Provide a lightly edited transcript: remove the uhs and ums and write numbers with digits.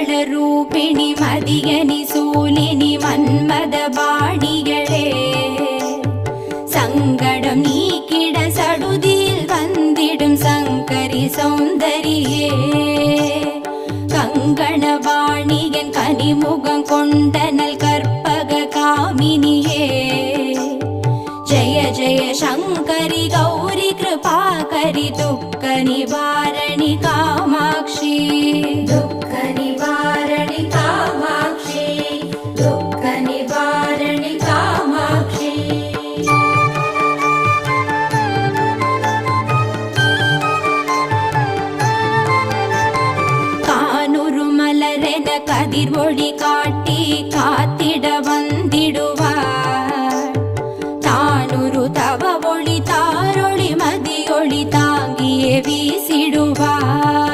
ரூபிணி மதியனி சூலினி மன்மத பாணிகளே சங்கடம் நீக்கிட சடுதியில் வந்திடும் சங்கரி சௌந்தரியே கங்கணவாணியன் கனிமுகம் கொண்டனல் கற்பக காமினியே ஜய ஜய சங்கரி கௌரி கிருபாகரி துக்க நிவாரணி காமாட்சி துக்க நிவாரணி காமாட்சி துக்க நிவாரணி காமாட்சி கானுரு மலரென கதிர் ஒளி காட்டி காத்திட வந்திடுவார் தானுரு தவ ஒளி தாரொளி மதியொளி தாங்கியே வீசிடுவார்